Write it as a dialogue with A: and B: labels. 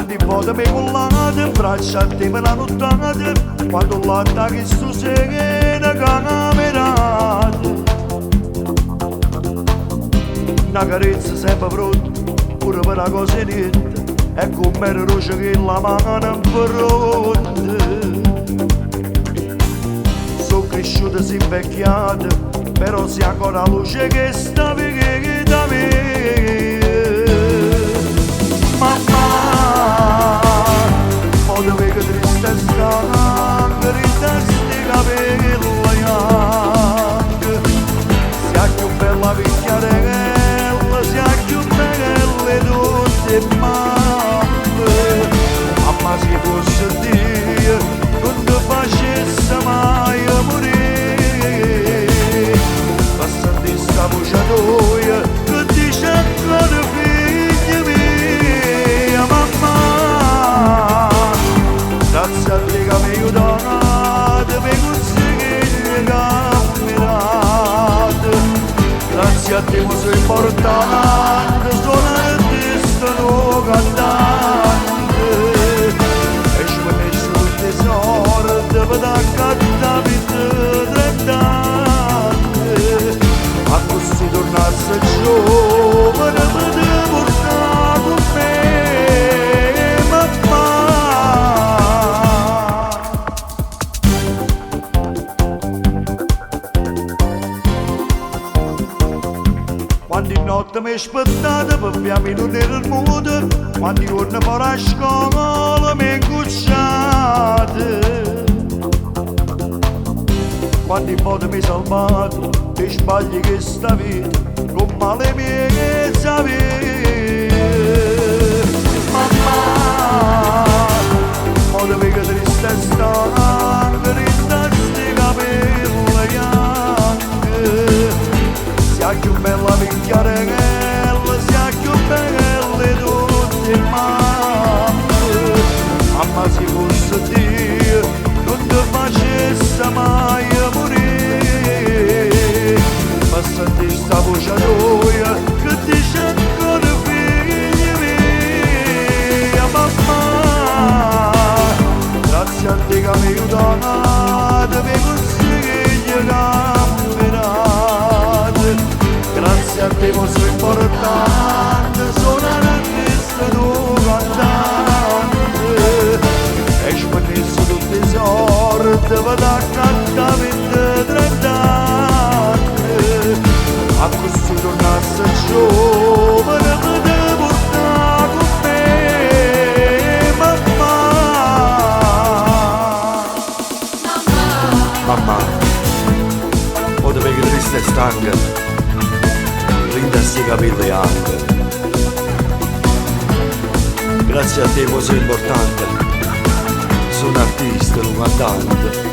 A: quando i foto mi collate, braccia a te per la nottata, quando l'attacchi su serena camerata. Una carezza sempre pronta, pure per la cosa niente, e come era roce che la mano impronta. Sono cresciuta, si invecchiata, però si ancora luce che sta che da me. Mamma, modo che triste sta, sti capelli bianchi, sia più bella picchiarella, sia più belle tutte mamme. Mamma si fosse Dio, non ti facesse mai morire, passando sta voce tua, che dice ancora figli miei. Mamma, grazie a te che mi aiutate, per conseguire camminate, grazie a te mi sono importante, sono artista, no cantante, e ci ho messo tutti i soldi per accattare 30 anni, a così tornasse giovane per te portare con me, mamma. Quando in notte mi aspettate per piami non era il modo, quando i giorni fuori a scuola mi incucciate, quando in modo mi salvate dei sbagli che sta vita con male mie che sapete. Mamma, modo che triste sta, rinda sti capelli bianchi, sia più bella picchiarella, sia più belle tutte mamme. Mamma si fosse Dio, non ti facesse mai morire, passando sta voce tua, che dice ancora figli miei. Mamma, grazie a te che mi aiutate, per conseguire camminate, grazie a te mo sono importante, sono un artista, tu cantante, e ci ho messo tutti i soldi per accattare 30 anni, a così tornasse giovane per te portare con me, mamma. Mamma, ora che triste e stanca, rinda sti capelli anche, grazie a te sei importante, sono artista, un cantante,